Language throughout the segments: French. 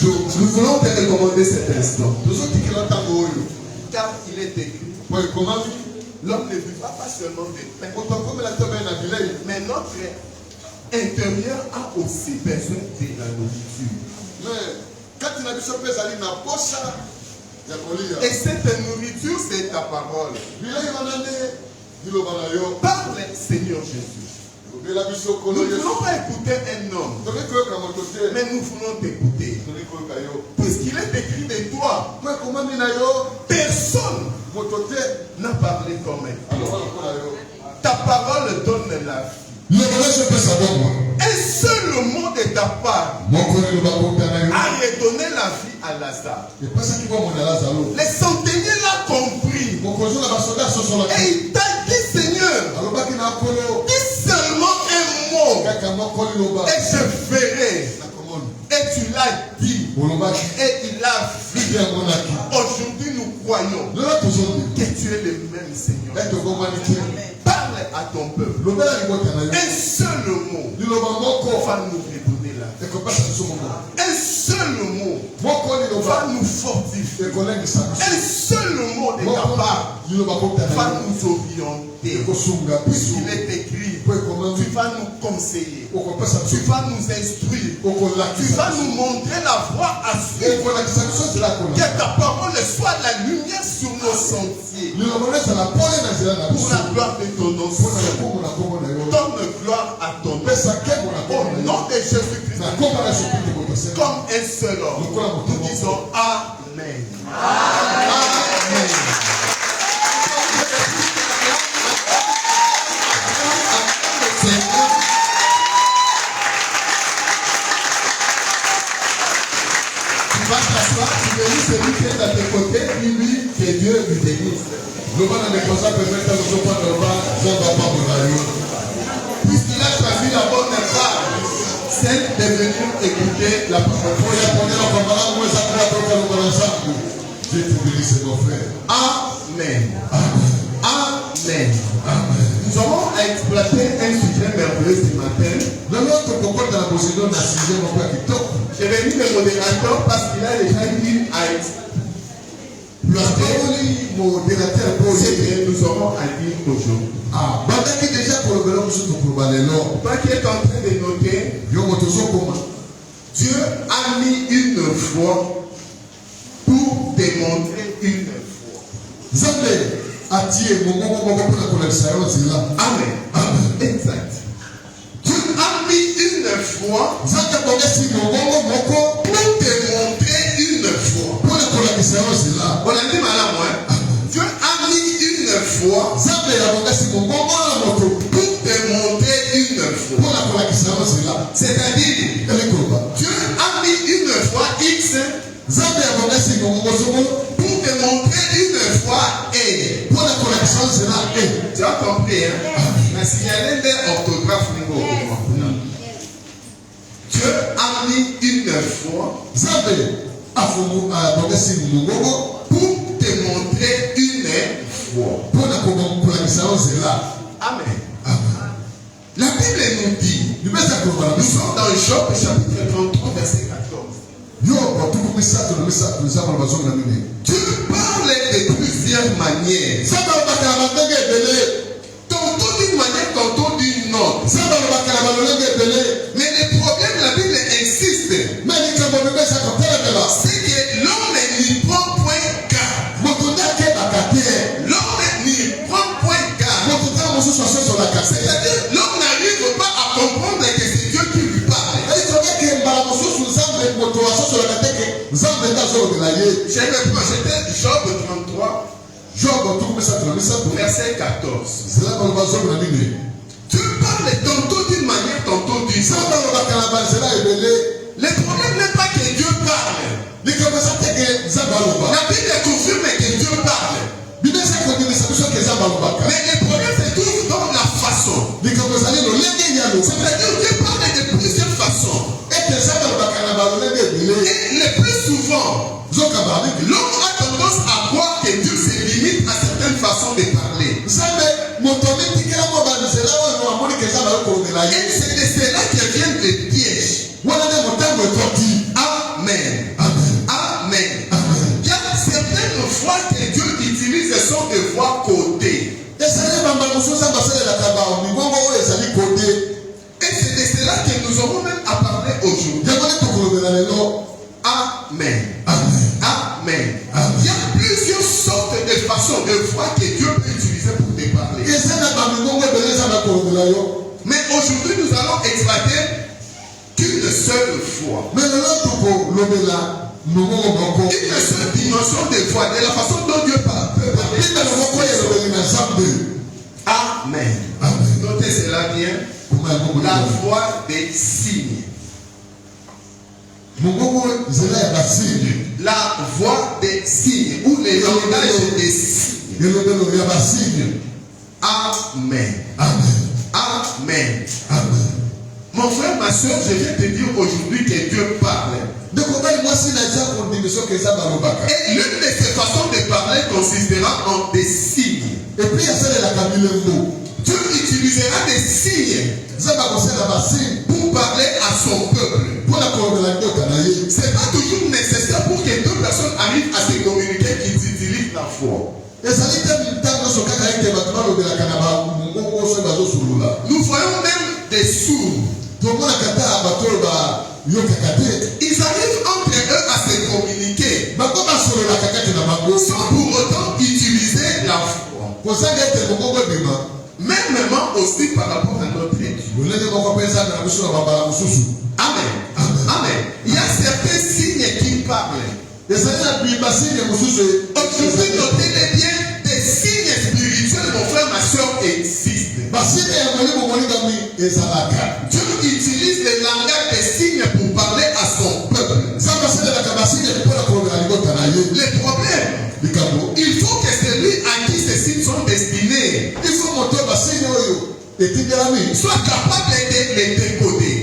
Nous voulons te recommander cet instant. Car il est écrit, l'homme ne vivra pas seulement de pain, mais notre intérieur a aussi besoin de la nourriture. Et cette nourriture, c'est ta parole. Parle, Seigneur Jésus. Nous ne voulons pas écouter un homme, mais nous voulons t'écouter. Puisqu'il est écrit de toi, personne n'a parlé comme elle. Ta parole donne la vie. Un seul mot de ta part a redonné la vie à Lazare. Les centeniers l'ont compris. Et il t'a dit, Seigneur, dis seulement un mot et je verrai. Et tu l'as dit. Et il a vu. Aujourd'hui, nous croyons que tu es le même Seigneur. Parle à ton peuple. Un seul mot va nous redonner la vie. Un seul mot va nous fortifier. Un seul mot de ta part va nous orienter. Puisqu'il est écrit, tu vas nous conseiller. Tu vas nous instruire. Tu vas nous montrer la voie à suivre. Que ta parole soit la lumière sur nos sentiers. Pour la gloire de ton nom. Donne gloire à ton nom. Au nom de Jésus-Christ. Comme un seul homme. Nous disons Amen. Amen. Tu vas t'asseoir, tu bénis celui qui est à tes côtés, lui, que Dieu lui bénisse. Puisqu'il a choisi la bonne part, c'est de venir écouter la parole. Dieu te bénisse, mon frère. Amen. Amen. Amen. Nous allons exploiter un sujet merveilleux ce matin. J'ai venu le modérateur parce qu'il a déjà eu à exploiter ce que nous aurons à dire aujourd'hui. Toi qui es en train de noter, Dieu a mis une foi pour démontrer une foi. Amen. Amen. Exact. Dieu a mis une foi pour démontrer une foi. On a dit madame, hein? Dieu a mis une foi pour démontrer une foi. C'est-à-dire, Dieu a mis une foi X pour démontrer une foi et. Tu as compris, hein? Mais s'il y a des orthographes niveau. Dieu a mis une foi pour démontrer une foi. Amen. La Bible nous dit, nous sommes dans Job chapitre 33 verset 14. Dieu parle de plusieurs manières. Tantôt d'une manière, tantôt d'une autre. Mais le problème, la Bible insiste. C'est que l'homme n'y prend point garde. L'homme n'y prend point garde. C'est-à-dire, l'homme n'arrive pas à comprendre que c'est Dieu qui lui parle. J'ai projeté Job 33. Verset 14. Dieu parle tantôt d'une manière, tantôt d'une autre. Le problème n'est pas que Dieu parle. La Bible confirme que Dieu parle. Mais le problème se trouve dans la façon. C'est-à-dire Dieu parle de plusieurs façons. Et le plus souvent, l'homme a tendance à croire que Dieu se limite à certaines façons de parler. Et c'est de cela que viennent les pièges. Amen. Amen. Il y a certaines fois que Dieu utilise sont des voix codées. Et c'est de cela que nous aurons même à parler aujourd'hui. Amen. Amen. Il y a plusieurs sortes de façons de voix que Dieu peut utiliser pour te parler. Mais aujourd'hui, allons exploiter qu'une seule foi. Mais le Une seule dimension de foi, de la façon dont Dieu parle. Amen. Notez cela bien. La voix des signes. La voix des signes ou le langage des signes. Amen. Amen. Mon frère, ma soeur, je viens te dire aujourd'hui que Dieu parle. Et l'une de ces façons de parler consistera en des signes. Dieu utilisera des signes pour parler à son peuple. Ce n'est pas toujours nécessaire pour que deux personnes arrivent à se communiquer qu'ils utilisent la foi. Nous voyons même des sourds. Ils arrivent entre eux à se communiquer sans pour autant utiliser la foi. Même aussi par rapport à notre Dieu. Amen. Amen. Il y a certains signes qui parlent. Aujourd'hui, notez-les bien, des signes spirituels, mon frère, ma soeur, existent. Dieu utilise le langage des signes pour parler à son peuple. Le problème, il faut que celui à qui ces signes sont destinés soit capable de les décoder.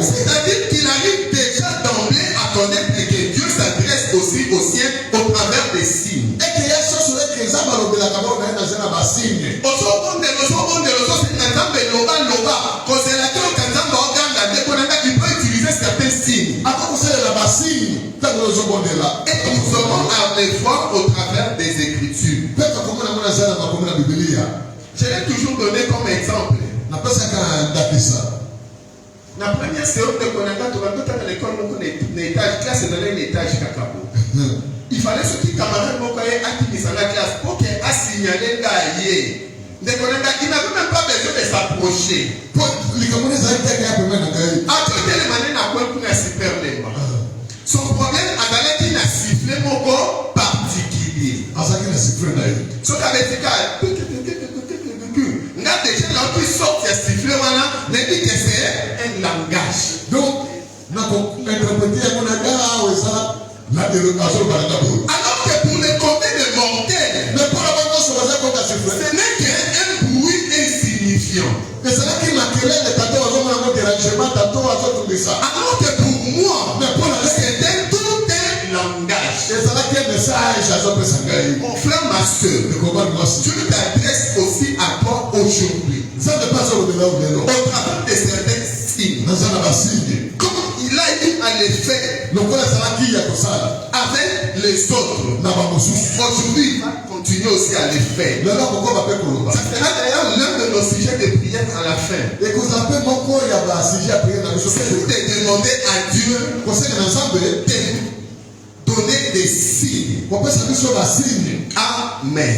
C'est-à-dire qu'il arrive déjà d'emblée à connaître que Dieu s'adresse aussi aux siens au travers des signes. Il peut utiliser certains signes. Et nous aurons à les voir au travers des Écritures. Je l'ai toujours donné comme exemple. La première séance de Konanga, tu vas tout à l'école, mon étage, classe dans un étage Kakabo. Il fallait ce qui camarade Mokaye a qui mis à la classe pour qu'il a signalé Gaïe. Il n'avait même pas besoin de s'approcher. Son problème a d'aller qu'il a sifflé mon corps particulier. Ce qui avait dit déjà là qui sort qui a sifflé voilà, mais dit que c'est un langage. Donc, alors que pour les communs de mortels, ce n'est qu'un bruit insignifiant. Alors que pour moi, c'est tout un langage. Mon frère, ma soeur, Dieu t'adresse aussi à toi aujourd'hui. Au travers de certains signes. Comme il a eu à les faire avec les autres. Aujourd'hui, il va continuer aussi à les faire. Ça sera d'ailleurs l'un de nos sujets de prière à la fin. C'est de demander à Dieu de donner des signes. Amen.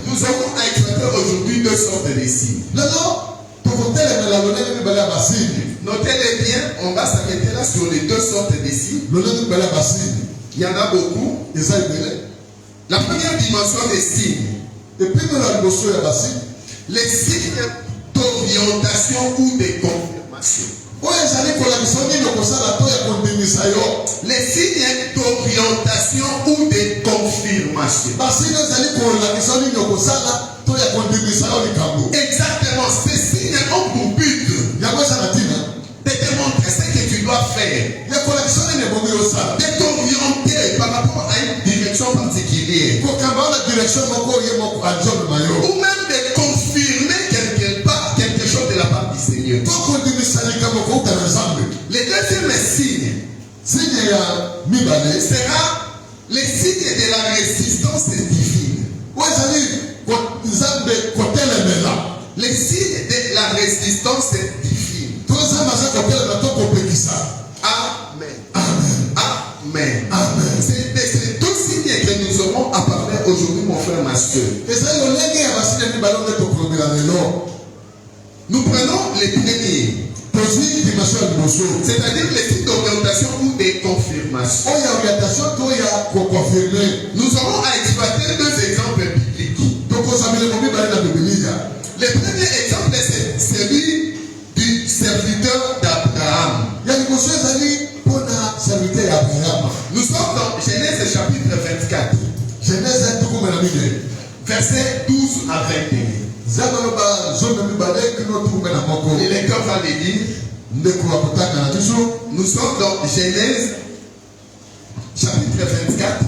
Nous avons à exploiter aujourd'hui deux sortes de signes. Notez-les bien, on va s'arrêter là sur les deux sortes de signes. Il y en a beaucoup. La première dimension des signes, les signes d'orientation ou de confirmation. Les signes d'orientation ou de confirmation. Exactement, ces signes ont pour but de te démontrer ce que tu dois faire, de t'orienter par rapport à une direction particulière, ou même de confirmer quelque chose de la part du Seigneur. Le deuxième signe sera les signes de la résistance divine. Les signes de la résistance divine. Amen. Amen. C'est deux signes que nous aurons à parler aujourd'hui, mon frère, ma soeur. Nous prenons les premiers, c'est-à-dire les sites d'orientation ou des confirmations. Nous aurons à exploiter deux exemples bibliques. Le premier exemple est celui du serviteur d'Abraham. Nous sommes dans Genèse chapitre 24. Versets 12 à 21. Le lecteur va les lire. Nous sommes dans Genèse chapitre 24.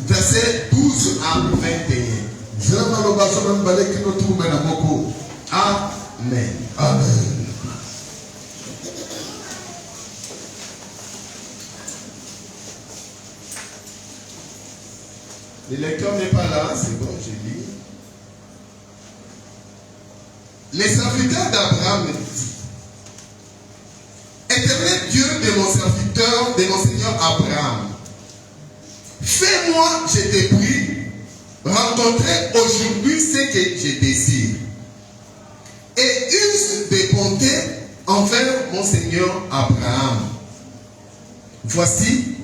Versets 12 à 21. Amen. Amen. Le lecteur n'est pas là, c'est bon, je lis. Les serviteurs d'Abraham dit: Éternel Dieu de mon serviteur, de mon Seigneur Abraham, fais-moi, je te prie, rencontrer aujourd'hui ce que je désire, et use de bonté envers mon Seigneur Abraham. Voici,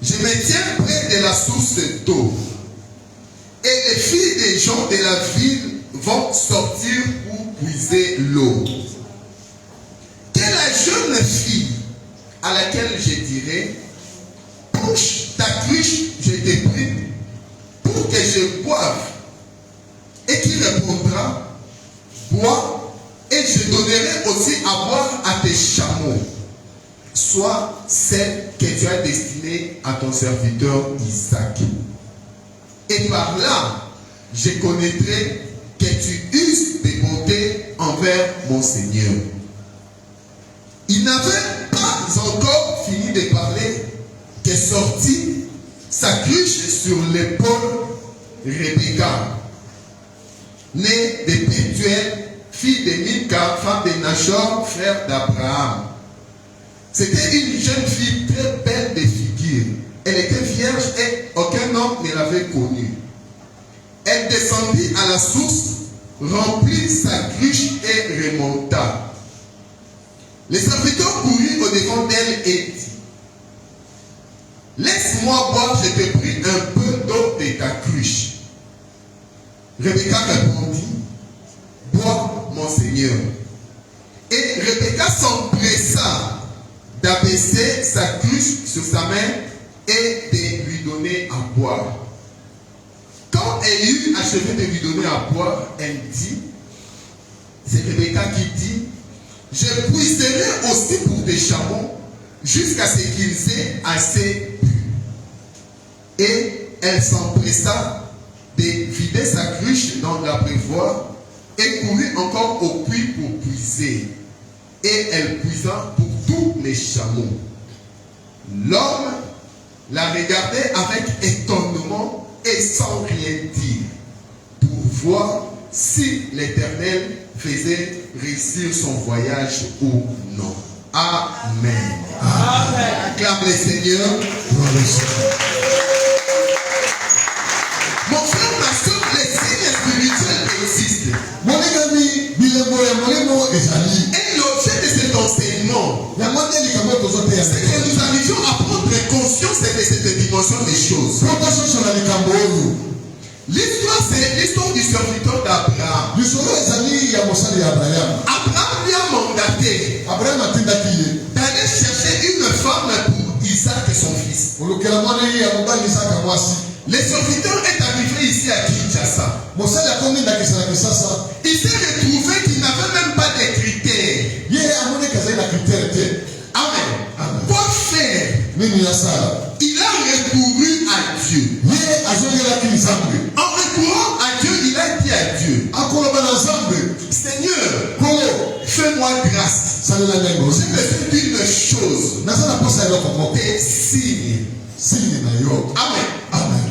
je me tiens près de la source d'eau, et les filles des gens de la ville vont sortir pour puiser l'eau. Que la jeune fille à laquelle je dirai: Pousse ta cruche, je te prie, pour que je boive, et qui répondra: Bois, et je donnerai aussi à boire à tes chameaux, soit celle que tu as destinée à ton serviteur Isaac. Et par là, je connaîtrai que tu uses de bonté envers mon Seigneur. Il n'avait pas encore fini de parler que sortit sa cruche sur l'épaule Rebecca, née de Bethuel, fille de Milka, femme de Nachor, frère d'Abraham. C'était une jeune fille très belle de figure. Elle était vierge et aucun homme ne l'avait connue. Elle descendit à la source, remplit sa cruche et remonta. Les serviteurs coururent au-devant d'elle et dit: Laisse-moi boire, je te prie, un peu d'eau de ta cruche. Rebecca répondit: Bois, mon Seigneur. Et Rebecca s'empressa d'abaisser sa cruche sur sa main et de lui donner à boire. Quand elle eut achevé de lui donner à boire, elle dit, c'est Rebecca qui dit: Je puiserai aussi pour des chameaux jusqu'à ce qu'ils aient assez bu. Et elle s'empressa de vider sa cruche dans l'abreuvoir et courut encore au puits pour puiser. Et elle puisa pour tous les chameaux. L'homme la regardait avec étonnement et sans rien dire, pour voir si l'Éternel faisait réussir son voyage ou non. Amen. Amen. Acclame le Seigneur. Mon frère, ma soeur, les signes spirituels existent. Et l'objet de cet enseignement, c'est que nous arrivions à prendre conscience de cette dimension des choses. L'histoire, c'est l'histoire du serviteur d'Abraham. Abraham lui a mandaté d'aller chercher une femme pour Isaac et son fils. Le serviteur est arrivé ici à Kinshasa. Il s'est retrouvé qu'il n'avait même pas de critères. Amen. Quoi faire? Il a recouru à Dieu. En recourant à Dieu, il a dit à Dieu: Seigneur, fais-moi grâce. J'ai besoin d'une chose. Des signes. Amen.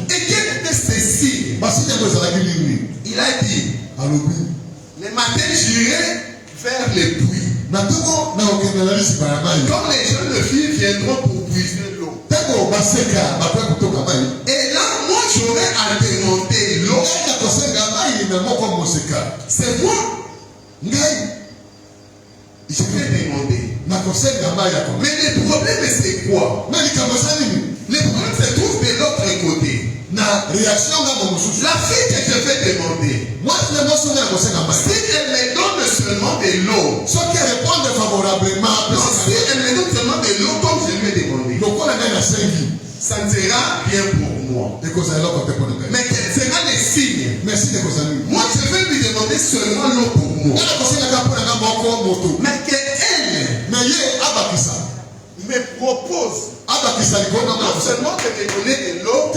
Et quel était ces signes? Il a dit: le matin, j'irai vers les puits. Quand les jeunes filles viendront pour puiser l'eau. Et là, moi, j'aurai à demander l'eau. C'est moi. Je vais demander. Mais le problème c'est quoi? Le problème se trouve de l'autre côté. La fille que je vais demander, si elle me donne seulement de l'eau, si elle me donne seulement de l'eau comme je lui ai demandé, ça ne sera bien pour moi. Mais quel sera le signe? Moi je vais lui demander seulement l'eau pour moi. Mais qu'elle me propose non seulement de me donner de l'eau,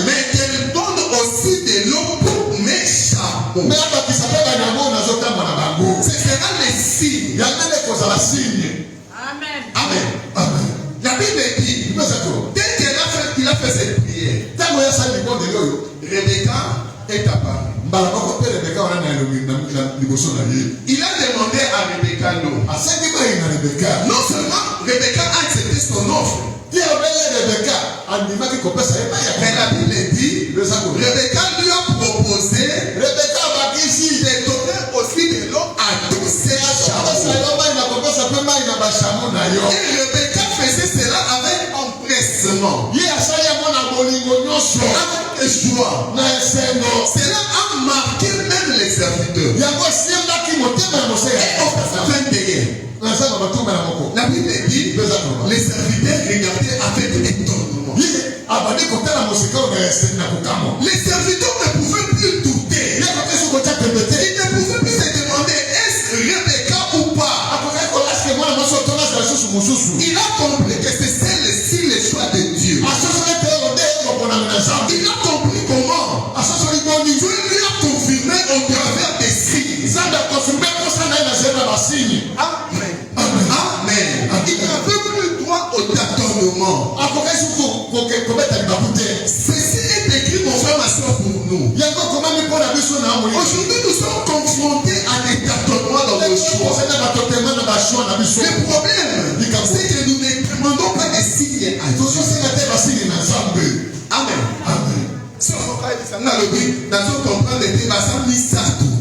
mais qu'elle donne aussi de l'eau pour mes chameaux. Ce sera le signe. Amen. Amen. La Bible dit, dès qu'il a fait cette prière, Rebecca est apparue. Il a demandé à Rebecca l'eau. Non seulement Rebecca a accepté son offre, mais la Bible dit, Rebecca lui a proposé de donner aussi de l'eau à tous ses chameaux. Et Rebecca faisait cela avec empressement, avec joie. Cela a marqué même les serviteurs. Et au 21, la Bible dit, les serviteurs regardaient avec étonnement. Les serviteurs ne pouvaient plus douter. Ils ne pouvaient plus se demander est-ce Rebecca ou pas. Il a compris que c'est celle-ci le choix de Dieu. Il a compris comment Dieu lui a confirmé au travers des signes. Amen. Amen. Il n'avait plus droit au tâtonnement. Ceci est écrit, mon frère, ma soeur, pour nous. Aujourd'hui, nous sommes confrontés à des tâtonnements dans nos choix. Le problème, c'est que nous ne demandons pas des signes à Dieu. Amen. Amen. Si on comprend les débats, ça dit ça tout.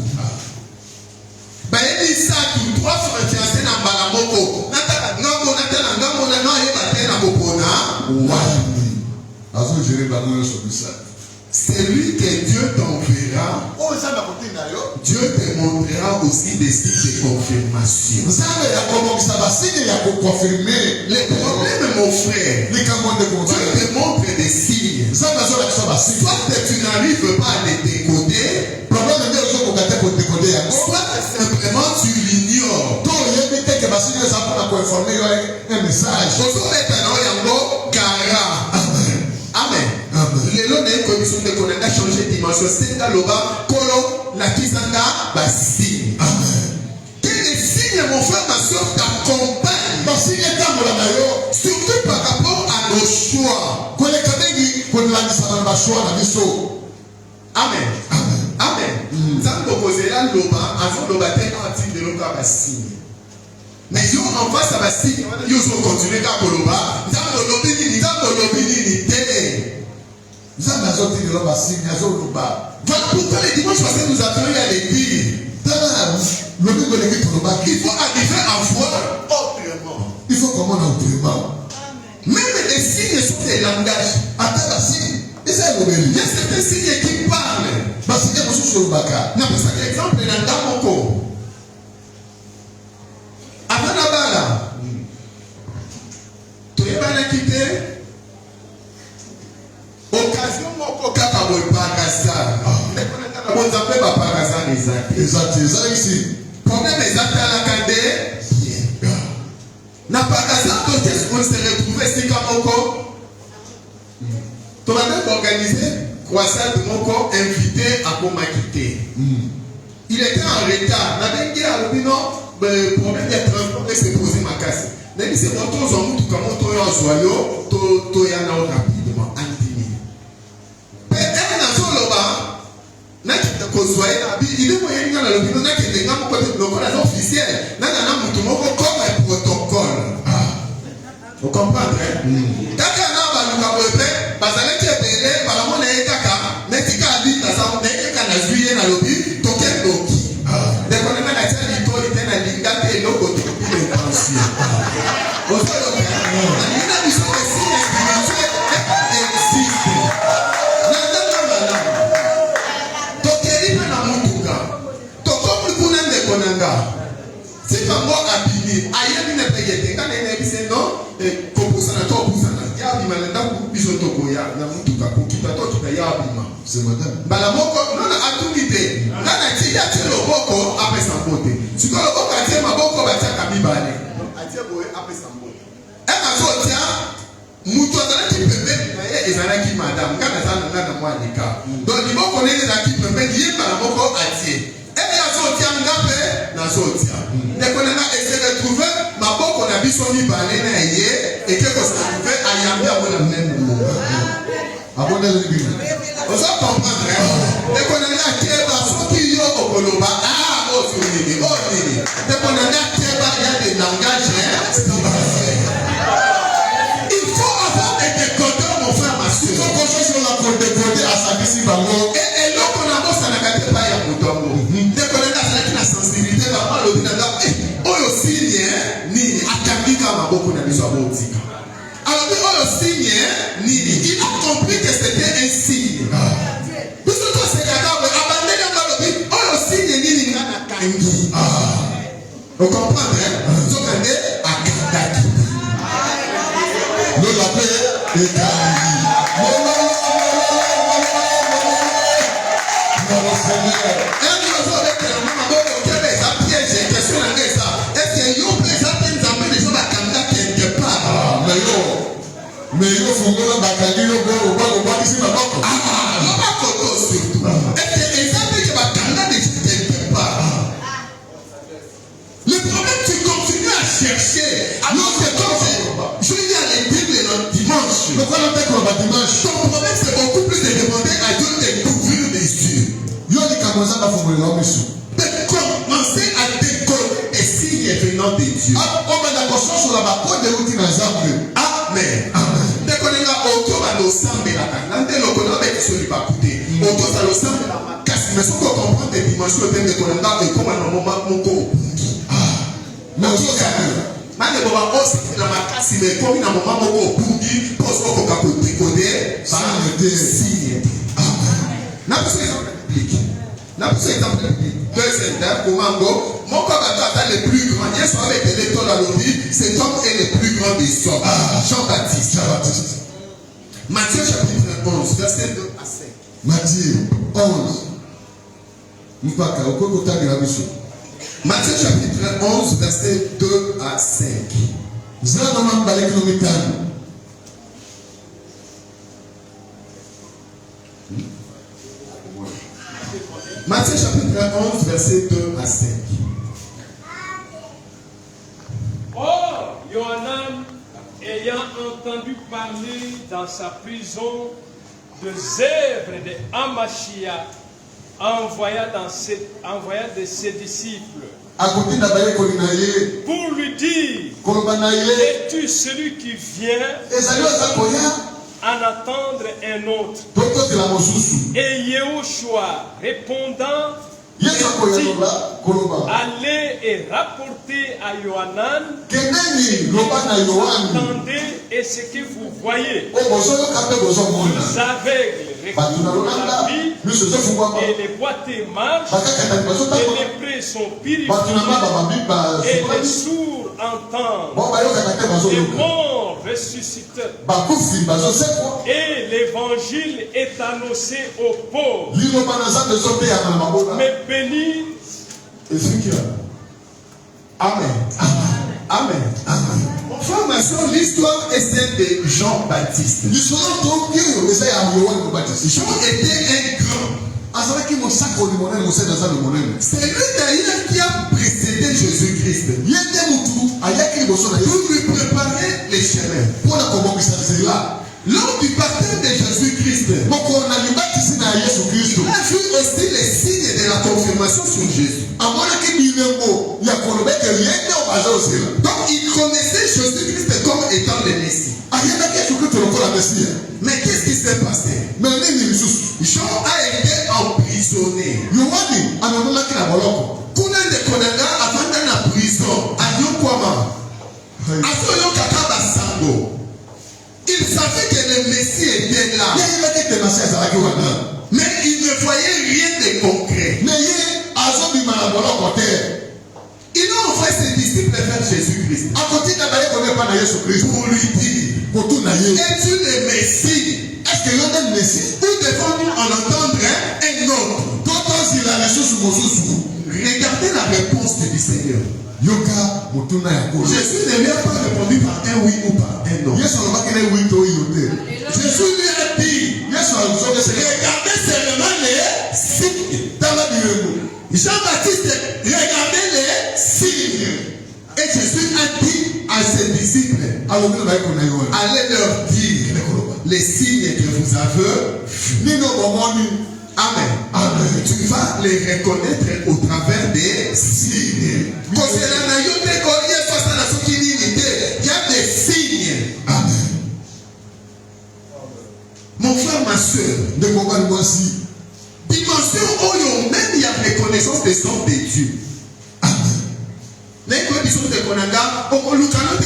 Il dit ça tout. 3 fiancés dans Balamoko. C'est lui que Dieu t'enverra. Dieu te montrera aussi des signes de confirmation. Le problème, mon frère, Dieu te montre des signes. Soit que tu n'arrives pas à les décoder, soit simplement tu l'ignores. Amen. Les lots d'une commission de connaître a changé de dimension. C'est dans le bas, Kolo, la Kisanga, Bassi. Que les signes, mon frère, ma soeur, t'accompagnent. Surtout par rapport à nos choix. Amen. Amen. Ça nous proposera l'oba, avant l'oba, t'es antique de l'oba, Bassi. Mais yo en face à Bassi, yo sont continués à Koloba. Dans le lobby, voilà pourquoi les dimanches passés nous avions eu à l'église. Il faut arriver à voir autrement. Même les signes sont des langages. Il y a certains signes qui parlent. Par exemple, dans Damoko. Avant la bala, tu es mal quitté. Occasion moko kaka boy pagasa. On s'appelle pas pagasa les ici. Problème exact à la candé. Na pagasa on s'est retrouvé c'est comme moko. Tu vas même organiser croissant de moko invité à Komakité. Il était en retard. Na bengi a l'obino problème de transport et s'est posé ma casse. Mais c'est mon tour en tout comme on tourne en soyo to yana rapidement. Il est moyen de l'opinion qui est un officiel. Comme un protocole. Vous comprenez? Si bango abimi, ayebi ne payete, quand il est non, kopusana to opusana, ya abima lenda biso to koya, na mutuka kokita to kipaya abima. C'est madame. Bala moko non atungite, kana tia tilo boko apesa mbote. Sikolo boko atie maboko batia kamibale. Atie boye apesa mbote. Ema zo tia mutu azalaki pembeni na ye ezalaki madame, kana zana na mwanika. Donc liboko nene na ki pembeni ye bala moko atie. Et ya sotia ngape na sotia. Nekonena essayer de trouver ma boko na biso mi balé na ye et que ko se trouver ayambi a bona même moment. Abonne le Bible. On va comprendre. Nekonena keba soki yo okoloba o nini. Nekonena keba ya des langages il faut avoir des décodeurs mon frère ma soeur. Il faut qu'on soit sur la pour décoder à sa vie bango. Et là qu'on a bossé na kate pa ya mutongo. Nekonena ça la sensibilité va pas le dire oyo signe nini akambika maboko na biso abotika. Alors que oyo signe nini il a compris que c'était un signe. Biso to se kaka abandonner ngalobi oyo signe nini ngana kangi. Vous comprenez? Zokande akandaki. Le lapin est kangi. Mon Seigneur. Mais il faut que la bakangi yo go go go ici maboko. Maboko to surtout. Et exemple que bakanga ne quelque part. Le problème c'est qu'on continue à chercher. Alors c'est comme je lis à la Bible le dimanche. Pourquoi on fait le dimanche? Ton problème c'est beaucoup plus de demander à Dieu de couvrir les yeux. Yo ni kamoza ba fumwe la misu. De commencer à décoder les signes venant de Dieu. On va d'accord sur la bako de route na zambe. Amen. Dekonenga auto ba no sambe la kanande lokona ba kisoli ba kuté. Auto ça lo sambe la makasi mais soko comprendre des dimensions de dekonenga et comment na moment moko. Mais auto ça mane boba osi la makasi mais comme na moment moko bungi poso ko ka ko tricoder ça ne signe. Na pour exemple biblique. Na pour exemple biblique. Deuxième terme Komango, mon combattant le plus grand, Dieu soit avec l'électeur dans le vie, cet homme est le plus grand des hommes. Jean-Baptiste. Matthieu chapitre 11, verset 2 à 5. Matthieu 11. Matthieu chapitre 11, verset 2 à 5. Matthieu chapitre 11, verset 2 à 5. Or, Yohanan, ayant entendu parler dans sa prison des œuvres de Amashia, envoya de ses disciples pour lui dire: es-tu celui qui vient en attendre un autre? Et Yehoshua répondant, allez et rapportez à Yohanan attendez et ce que vous voyez. Les aveugles recouvrent la vie et les boiteux marchent et les prés sont purifiés et les sourds entendent, les morts ressuscitent et l'évangile est annoncé aux pauvres. Mais béni. Amen. Amen. Mon frère, ma soeur, l'histoire est celle de Jean-Baptiste. Jean était un grand. C'est lui d'ailleurs qui a précédé Jésus-Christ pour lui préparer les chemins. Lors du baptême de Jésus-Christ, il a vu aussi les signes de la confirmation sur Jésus. Donc il connaissait Jésus-Christ comme étant le Messie. Mais qu'est-ce qui s'est passé? Jean a été emprisonné. Avant d'aller en prison, il savait que le Messie était là. Mais il ne voyait rien de concret. disciples vers Jésus-Christ. Pour lui dire, es-tu le Messie? Est-ce que l'on est le Messie? Ou devons-nous en entendre un autre? Regardez la réponse du Seigneur. Jésus ne lui a pas répondu par un oui ou par un non. Jésus lui a dit, regardez seulement les signes. Jean-Baptiste, regardez les signes. Et Jésus a dit à ses disciples, allez leur dire les signes que vous avez vus. Amen. Amen. Tu vas les reconnaître au travers des signes. Il y a des signes. Amen. Mon frère, ma soeur, dimension où même il y a reconnaissance des sons de Dieu. Amen. Les conditions de Konanga, au travers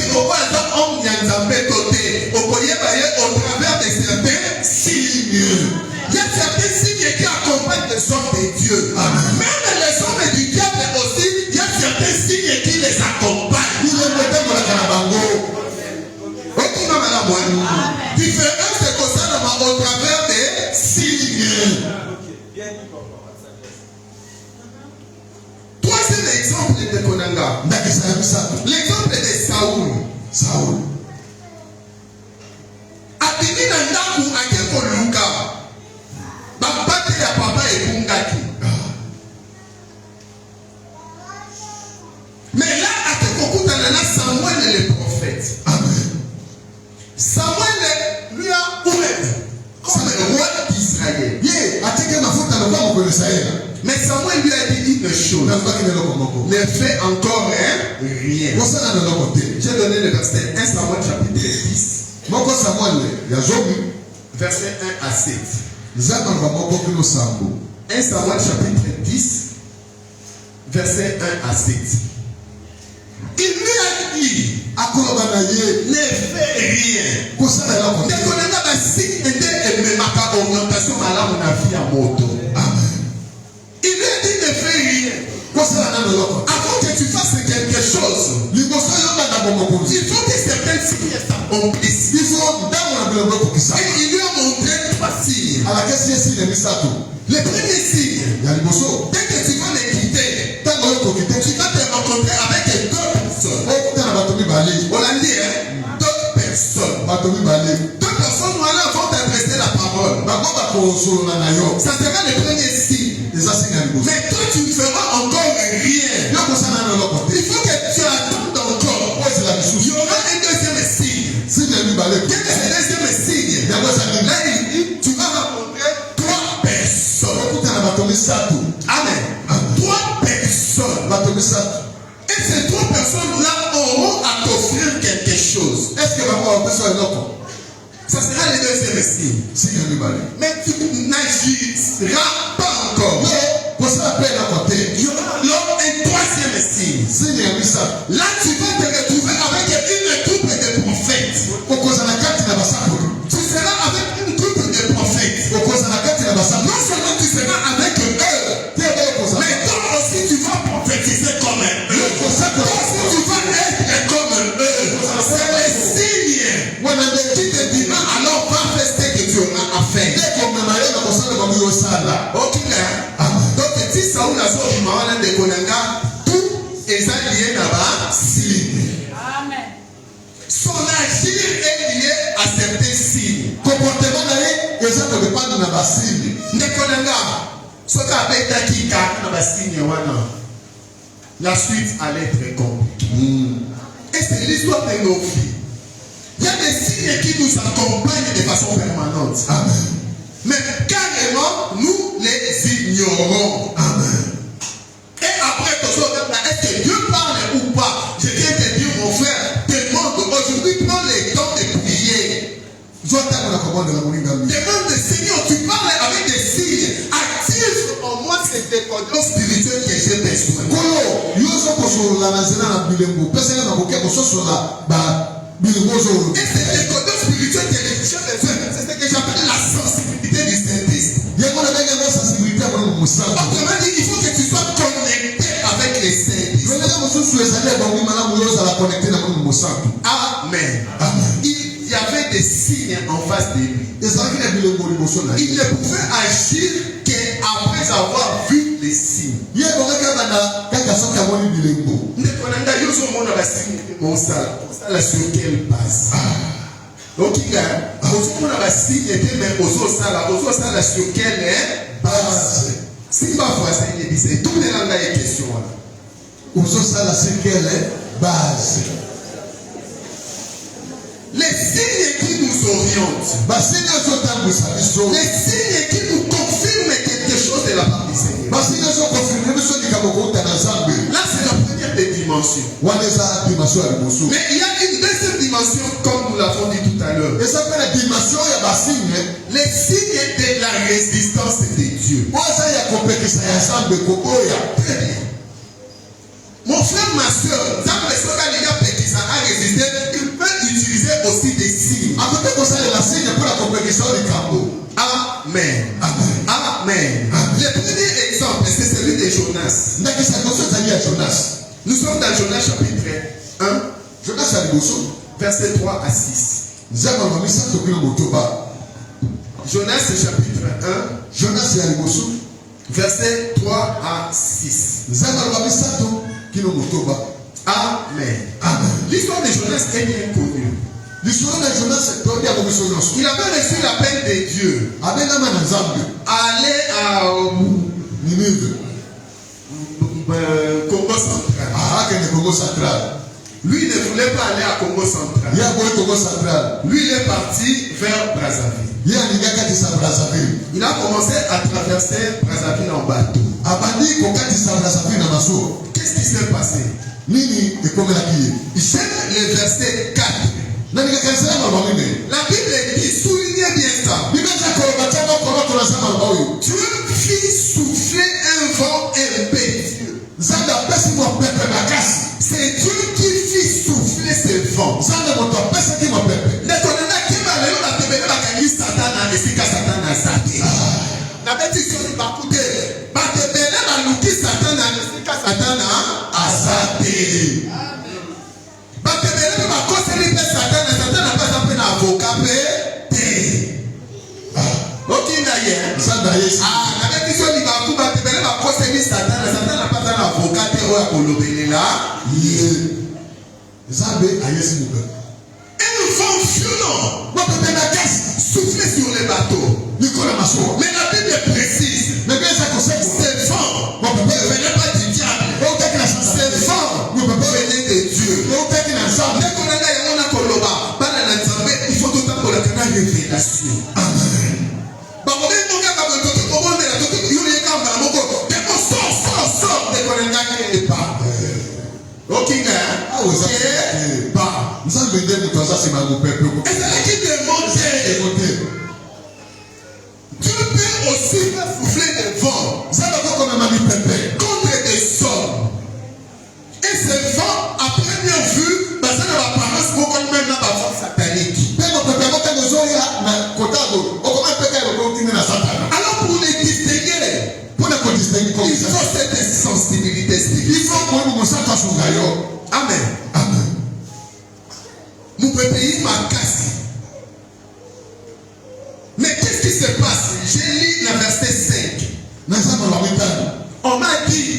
de certains signes. Il y a certains signes qui accompagnent les hommes de Dieu. Amen. Même les hommes du diable aussi, il y a certains signes qui les accompagnent. Différence de concerne au travers des signes. Troisième exemple de Konanga. L'exemple de Saoul. Mais là, Samuel est le prophète. Amen. Samuel lui a ouvert comme le roi d'Israël. Mais Samuel lui a dit une chose. Ne fais encore rien. J'ai donné le verset 1 Samuel chapitre 10. Verset 1 à 7. 1 Samuel chapitre 10. Verset 1 à 7. Il lui a dit, ne fais rien. Il lui a dit, ne fais rien. Avant que tu fasses quelque chose, il faut que certains signes s'accomplissent. Et il lui a montré 3 signes. Le premier signe, dès que tu vas les quitter, tu vas te rencontrer avec 2 personnes. On l'a dit, 2 personnes. 2 personnes vont t'adresser la parole. Ça sera le premier signe. Mais toi, tu ne feras encore rien. Il faut que tu attendes encore. Il y aura un deuxième signe. Quel est le deuxième signe? Là, tu vas rencontrer 3 personnes. Amen. 3 personnes. Et ces 3 personnes-là auront à t'offrir quelque chose. Ça sera le deuxième signe. Mais tu n'agiras pas encore. Il y aura alors un 3e signe. Là, tu vas te retrouver avec une troupe de prophètes. Tu seras avec une troupe de prophètes. Non seulement tu seras avec eux, mais toi aussi tu vas prophétiser comme eux. Toi aussi tu vas être comme eux. C'est le signe qui te dira alors va faire ce que tu auras à faire. Ok, donc si Saoul a sorti Mawana de Konanga, tout est lié là-bas, signe. Amen. Son agir est lié à certains signes. Comportement d'aller, les gens ne dépendent de la signe. De Konanga, ce qu'a fait Takika, la suite allait être compliquée. Et c'est l'histoire de nos vies. Il y a des signes qui nous accompagnent de façon permanente. Amen. Mais carrément, nous les ignorons. Amen. Et après, est-ce que Dieu parle ou pas? Je viens te dire, mon frère, demande aujourd'hui, prends le temps de prier. Demande, Seigneur, tu parles avec des signes. Active en moi cette décodeur spirituelle que j'ai besoin. Et cette décodeur spirituelle que j'ai besoin, c'est ce que j'appelle la sensibilité du Saint-Esprit. Autrement dit, il faut que tu sois connecté avec les Saint-Esprit. Amen. Il y avait des signes en face de lui. Il ne pouvait agir qu'après avoir vu les signes. Sur quelle base? Donc il y a un signe mais sur quelle base? Si ma voisin il dit tout les langues est question là. Sur quelle base? Les signes qui nous orientent, les signes qui nous confirment quelque chose de la part du Seigneur. Là, c'est la première des dimensions. Mais il y a une deuxième dimension, comme nous l'avons dit tout à l'heure. Les signes de la résistance de Dieu. Très bien. Mon frère, ma soeur, a résisté, il peut utiliser aussi des signes. Amen. Amen. Le premier exemple, c'est celui de Jonas. Nous sommes dans Jonas chapitre 1, verset 3 à 6. Jonas chapitre 1, verset 3 à 6. Amen. L'histoire de Jonas est bien connue. Il avait reçu l'appel de Dieu. Aller à Congo central. Lui ne voulait pas aller à Congo central. Lui il est parti vers Brazzaville. Il a commencé à traverser Brazzaville en bateau. Qu'est-ce qui s'est passé? J'aime le verset 4. La Bible dit, soulignez bien ça. Dieu fit souffler un vent impétueux. C'est Dieu qui fit souffler ce vent. Un vent violent soufflait sur les bateaux. Mais la Bible précise, ce vent ne venait pas du diable. Ce vent venait de Dieu. Il faut tout le temps pour la révélation. Dieu peut aussi faire souffler des vents contre des hommes. Et ces vents, à première vue, ça ne va pas même là satanique. Alors pour les distinguer, il faut cette sensibilité spirituelle. Amen. Mon pays m'a cassé. Mais qu'est-ce qui se passe? J'ai lu le verset 5. On m'a dit,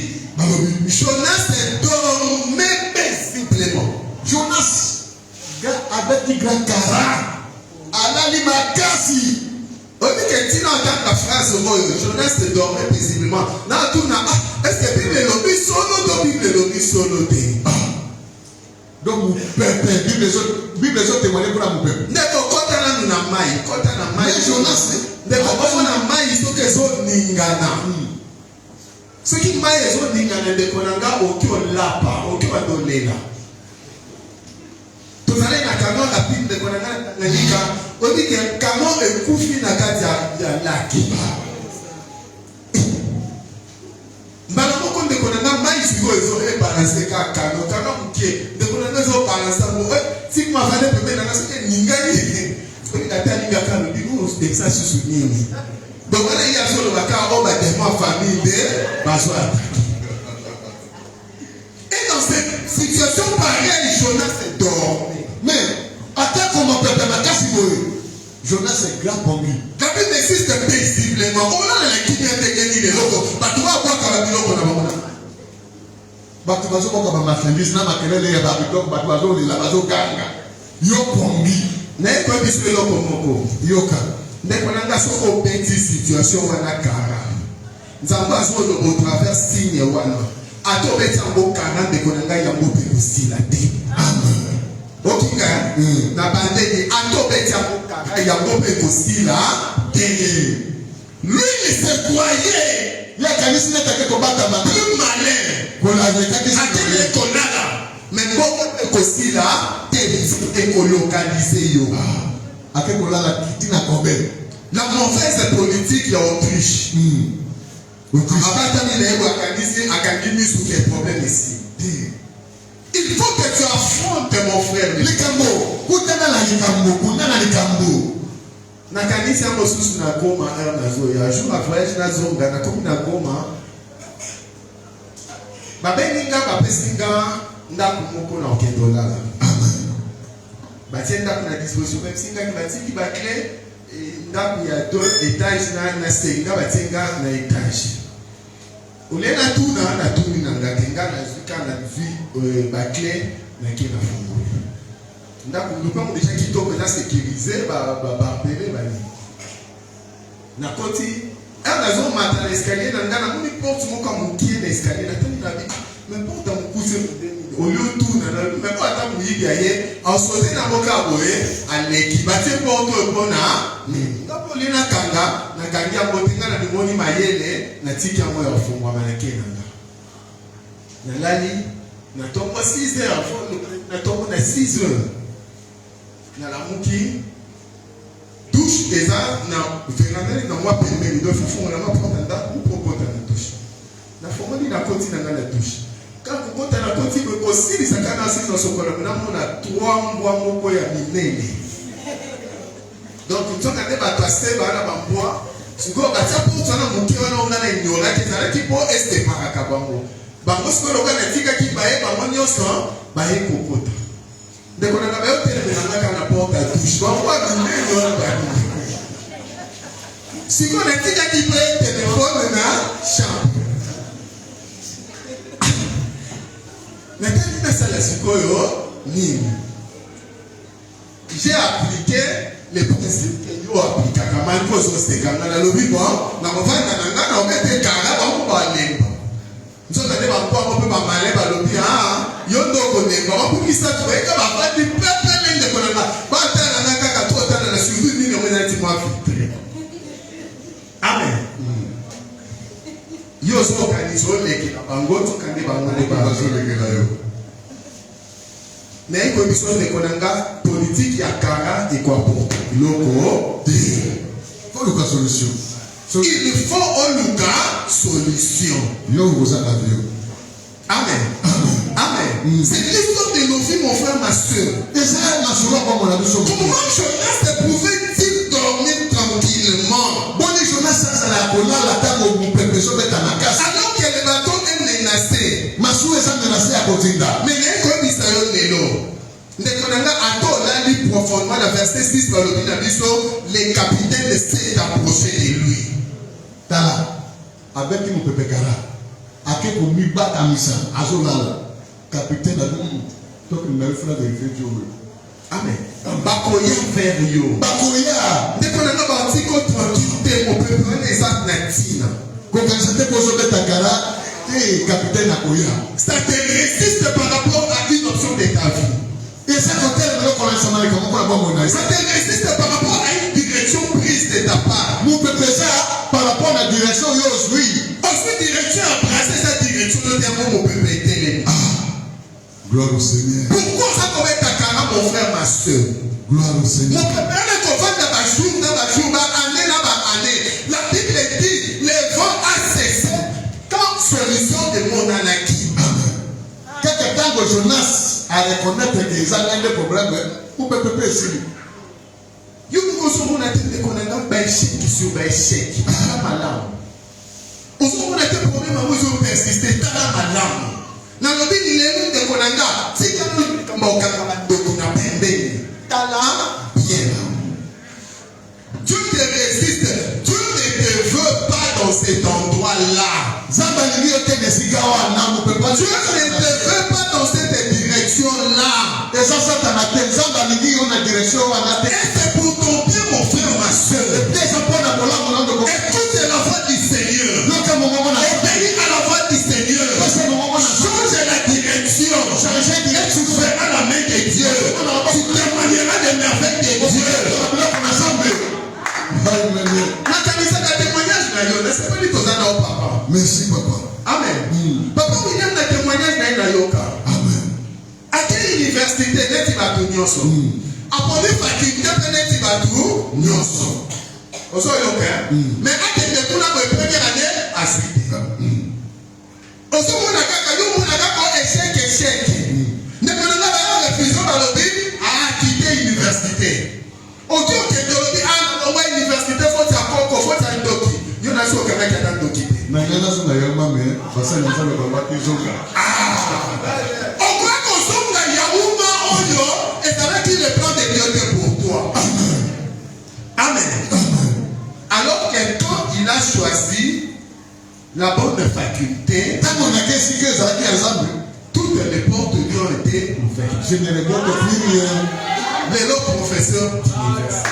Jonas dormait paisiblement. Jonas, avec du grand cara, Alali Makasi. On dit que tu n'entends la phrase, Jonas dormait paisiblement. Est-ce que Bible est lobby solo? Donc, Bible est témoigné pour mon peuple. Ce qui m'a dit, c'est que lapa, vous allez dans le canon rapide de Konanga, on dit que le canon est couffé dans le lac. Malheureusement, quand on a maïs, ils ont balancé le canon. Le canon qui est, ils ont balancé. Si vous m'avez fait un peu de Ningani, vous avez dit que vous avez ça sur Nini. Donc, il y a sur le bac, on va dire ma famille de Bazoua. Et dans cette situation pareille, Jonas est dehors. Jonas est grand pongi. La Bible existe paisiblement. On a les qui viennent de gagner les locaux. Bah, tu vas voir qu'à la bilo qu'on a bon. Bah, tu vas voir qu'on va marchandise, n'a pas qu'elle est à Babylone, bah, tu vas voir les lavazo ganga. Yo pongi. N'est pas bis le loco moko. Yoka. N'est pas dans ce petite situation où on a cara. Nzamba zo au travers signe wana. Ato beti ambo kana de konanga yambo pe aussi la té. Amen. Okinga na bandeni ato beti ambo kana yambo pe aussi la té. Lui il se croyait. Ya kanisi na take ko bata ma. Plus malin. Ko la veka ki atele konala. Mais bon pe aussi la té et ko localiser yo. Ake ko la kitina kombe. La mauvaise politique ya Autriche. Il faut que tu affrontes mon frère. Na kanisa mosusu na Goma na zoya jour na voyage na zonga na komi na Goma babeninga bapesinga ndako moko na $100. Batie ndako na disposition bapesinga ki batiki bakle ndako ya 2 étages na senga batenga na étage. Olena tuna na tuni na ngatenga na zuka na vie bakle na kina fungu. Ndako ndupa mo déjà kitoko na sécuriser ba pele ba ni. Na koti ana zo mata na escalier na ngana muni porte mo ka mukie na escalier na tuni na bi. Mais porte mo kuze au lieu tuna na mais pas ta mu yiga ye en sauter na boka boye aleki batie porte bona ngapo lina kanga na kangia botinga na dimoni mayele na tiki yango ya fungwa manake nanga na lali na tombo 6 heures na tombo na 6 heures na la muki douche déjà na véranda na moi pembeni do fufunga na maponda nda upokota na douche na fomoni na koti na ngala douche quand kota na koti ko sili sakana sisi na sokola na mona 3 mbwa moko ya minene. Donc tu as des bateaux bana bambwa siko batia pour tona muki wana ongana nyola kitala kipo este paraka bango bango siko lokana tika kibaye bango nyoso baye kokota ndeko na bayo tele na na porta douche bango abinde wana bani siko na tika kibaye téléphone na chambre na tani na sala siko yo ni j'ai appliqué les principes que yo appliqué kama il faut se kanga na lobi bon na movanda na ngana omete kanga ba mo ba lemba nzoka ne ba kwa mo pe ba male ba lobi yo ndoko nemba ba kukisa to eka ba ba di pepe lende kona ba tana na kaka to tana na suzu nini o mena ti mo afi. Amen. Yo so kanizo leki na bango to kande ba ngone ba so leki la yo. Mais il faut que politique ya kara et quoi pour loko faut le solution. Il faut un solution. Yo vous a la vie. Amen. Amen. C'est l'histoire de nos vies, mon frère, ma soeur. Et ça na souvent comme on a dit sur. Comment Jonas pouvait-il dormir tranquillement? Bonne Jonas ça la kola la table au peuple sur beta na casa. Alors que le bateau est menacé. Masu est menacé à Kotinda. Mais comme il s'appelle Nelo. Ndekonanga ato lali profondément la verset 6 par le Biso, les capitaines essaient d'approcher de lui. Tala, avec qui mon peuple kara, avec qui mi bat amisa, azolala, capitaine a dit, toi qui m'as fait de Dieu. Amen. Bakoya vers yo. Bakoya. Ndekonanga batiko tranquillité mon peuple les natina. Quand c'était pour sauver ta kara, et capitaine akoya. Ça te résiste par rapport à une option de ta vie. Et ça te résiste par rapport à une direction prise de ta part. Nous peut ça par rapport à la direction yo suis. Ensuite direction embrasser cette direction de terme mon peuple est. Gloire au Seigneur. Pourquoi ça commet ta cara mon frère ma soeur? Gloire au Seigneur. Mon peuple est convaincu dans ma jour, année. La Bible dit les vents a cessé comme solution de mon anarchie. Quelque temps que Jonas à reconnaître qu'ils ont des problèmes, pour peut essayer. Yo nous sommes na tête qu'on a un échec sur échec. Malam. On sommes na tête problème à vous persister tala malam. Na lobi ni lelo de konanga, si kana kama okaka ba ndoko na pembe. Tala bien. Dieu te résiste. Dieu ne te veut pas dans cet endroit-là. Dieu ne te veut pas dans cette direction-là. Et c'est pour ton bien, mon frère, ma soeur. Écoute la voix du Seigneur. Obéis à la voix du Seigneur. Change la direction. Et tu feras la main de Dieu. Tu témoigneras des merveilles de Dieu. Merci, papa. Amen. Papa, il y a un témoignage dans Yoka. Amen. À quelle université n'est-il pas tout nyonso? À quelle faculté n'est-il pas tout nyonso? Oso Yoka. Mais à quelle école la première année à Cité? Oso mona kaka yo mona kaka échec. Ne pas la refusé dans le but à quitter l'université. Ok, de l'objet à l'université, faut un doki. Il y en a sur le Québec qui a un doki. On croit qu'on songa Yaouma Oyo et ça va qu'il le plan de Dieu pour toi. Amen. Alors que quand il a choisi la bonne faculté, toutes les portes lui ont été ouvertes. Je ne regrette plus rien. Mais le professeur d'université.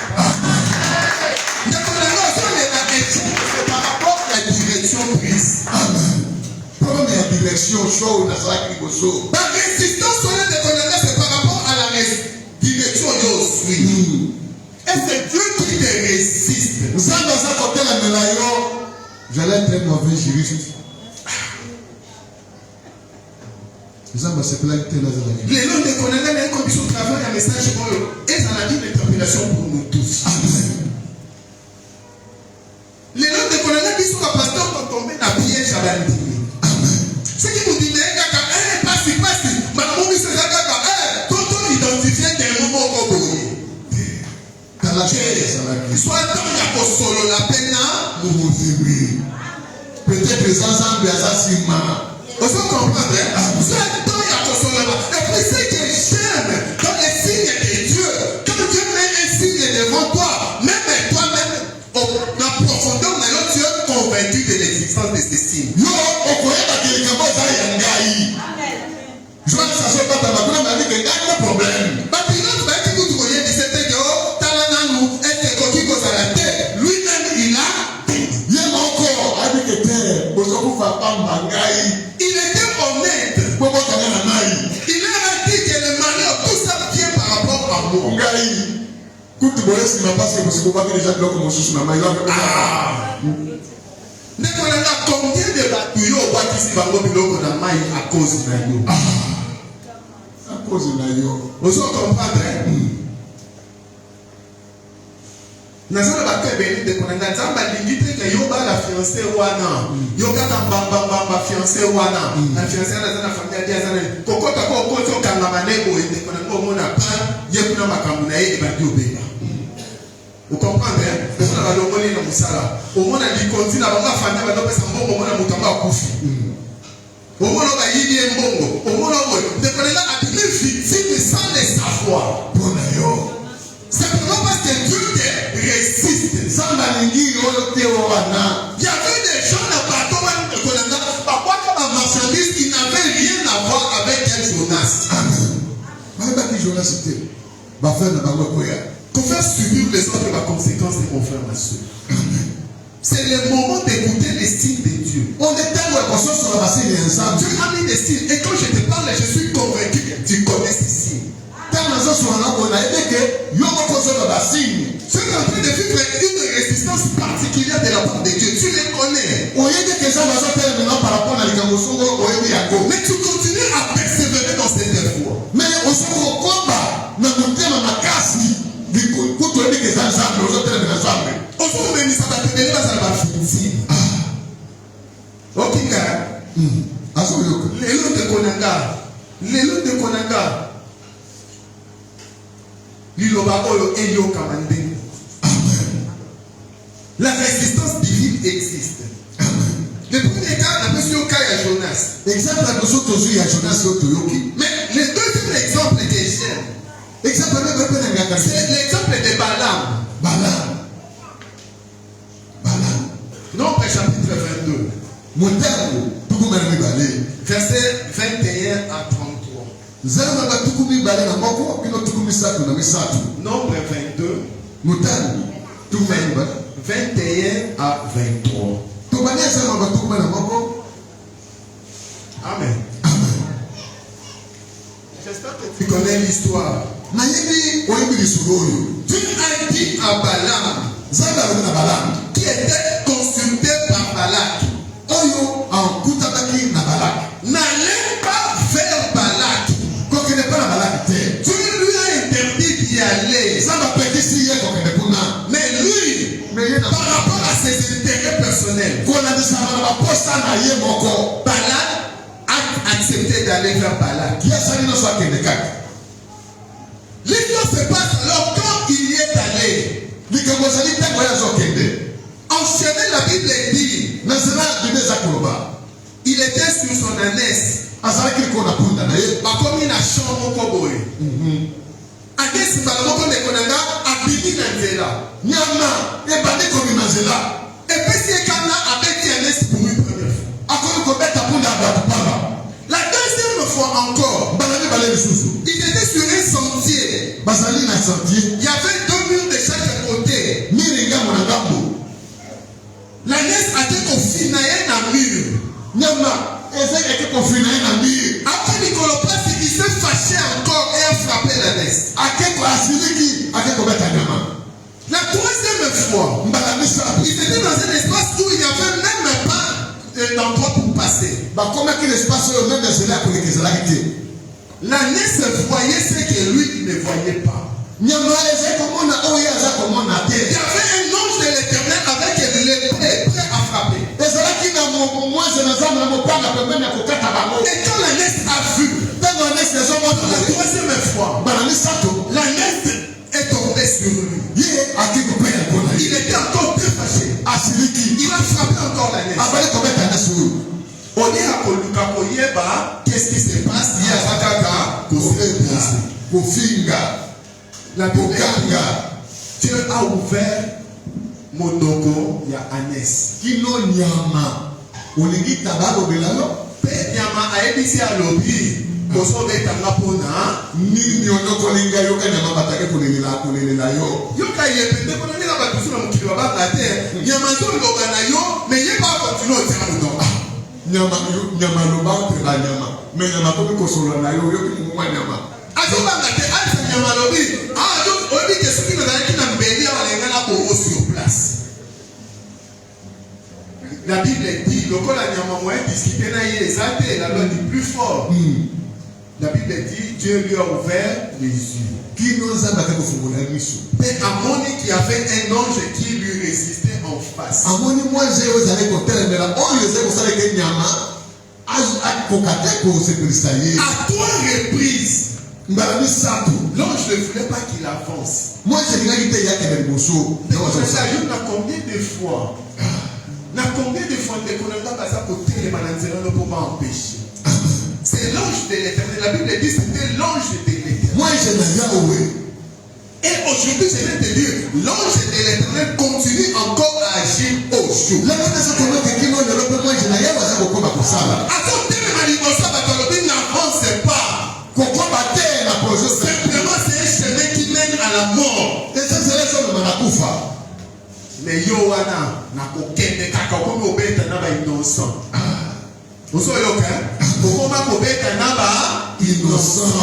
C'est par rapport à la direction prise. Amen. Problème de la direction, show, la résistance c'est par rapport à la direction de suit. Et c'est Dieu qui te résiste. J'allais être très mauvais juriste. Les gens se plaignent de la les gens de connaître les conditions de travail, un message pour eux. Et ça a dit une interpellation pour nous tous. Amen. Les gens de connaître qui sont à pasteur quand tombé dans le piège à la ligne. Amen. Ce qui nous dit, mais passe, madame, on dit c'est ça, tout identifié des moments comme vous. Soit dans la solo la peine, peut-être les ensembles assassins. on se comprend, soit dans la solo la peine. Et puis c'est que j'aime dans les signes de Dieu. Quand Dieu met un signe devant toi, même toi-même, en profondeur, tu es convaincu de l'existence de ces signes. Je vois que ça se passe dans ma grande vie, qu'il y a un problème. Lui-même, il a dit. Il est encore avec le terre. Il était honnête. Il a dit que le malheur, tout ça vient par rapport à moi. Combien de batouilles au bâtissent par le biloko dans maï à cause de nous? À cause de nous. Vous comprenez? Nazana bato béni de konanga nzamba lingite ke yoba la fiancée wana yoka kambamba fiancée wana la fiancée na famille ya zana kokota ko koto kanga manego ende konanga omona pa yekuna makambu na ye ba diobeba. Vous comprenez? Parce que la longoli na musala omona likonzi na banga famille ba dopesa mbongo omona mutamba akufi omona ba yidi mbongo omona mo de konanga atime victime sans le savoir. Bona yo. Simplement parce que Dieu te résiste. Il y avait des gens dans le bateau de marchandise qui n'avaient rien à voir avec un Jonas. Qu'on fait subir les autres la conséquence des confrères, ma soeur. C'est le moment d'écouter les signes de Dieu. On est tellement conscient sur la base des ensemble. Dieu a mis des signes. Et quand je te parle, je suis convaincu que tu connais ces signes. Ceux qui sont en train de vivre une résistance particulière de la part de Dieu, tu les connais. Mais tu continues à persévérer dans cette foi. La résistance divine existe. Le premier cas, la question cas à Jonas. Mais le deuxième exemple que j'aime, c'est l'exemple de Balaam. Verset 21 à 33. Nombre 22. 21 à 23. Amen. J'espère que tu connais l'histoire. Dieu a dit à Balaam, qui était consulté par Balak, n'allez pas vers Balak. Dieu lui a interdit d'y aller. Mais lui, par rapport à ses intérêts personnels, Balak a accepté d'aller vers Balak. L'histoire se passe alors quand il y est allé. Enchaîné, la Bible dit, il était sur son ânesse. Comme il a chambre au Koboé. Ânesse, Balamoko de Konanga, abimi Nanzela. Et puis c'est quand là, avec ânesse pour une première fois. La deuxième fois encore, il était sur un sentier. Il y avait deux murs de chaque côté. L'ânesse a été confinée à un mur. Après Nicolas Place, il s'est fâché encore et a frappé l'ânesse. La troisième fois, il était dans un espace où il n'y avait même pas d'endroit pour passer. L'ânesse voyait ce que lui ne voyait pas. Il y avait un ange de l'Éternel avec l'épée prêt à frapper. Et quand l'ânesse a vu, la troisième fois, l'ânesse est tombée sur lui. Il était encore très fâché. Il a frappé encore l'ânesse. On est à Koluka, qu'est-ce qui se passe? Il y a Zakaka, la Bible, Dieu a ouvert Monoko, il y a Anès. Kino Nyama. Olingi tabalo belalo. Pe Nyama a ébissé à l'objet. Koso be tanga pona. Ni nyonoko linga yoka Nyama batake kunelela yo. Yoka yepende kunelela batusu na mukili wa bakate. Nyama zo loba na yo, mais yé pas continuer au terrain dedans. Nyama loba entre la Nyama. Mais Nyama komi kosola na yo yoki mwa Nyama. Sur place. La Bible dit, le col a moyen discuter la loi du plus fort. La Bible dit, Dieu lui a ouvert les yeux. Et Amoni qui avait un ange qui lui résistait en face. À trois reprises, l'ange ne voulait pas qu'il avance. Moi, je combien de fois pour m'empêcher. C'est l'ange de l'Éternel. La Bible dit c'était l'ange de l'Éternel. Et aujourd'hui, je vais te dire, l'ange de l'Éternel continue encore à agir au jour. N'avance pas. Simplement, c'est un chemin qui mène à la mort. Mais yo wana na kokende kaka komi obeta na ba innocent. Oso yoka, kokoma kobeta na ba innocent.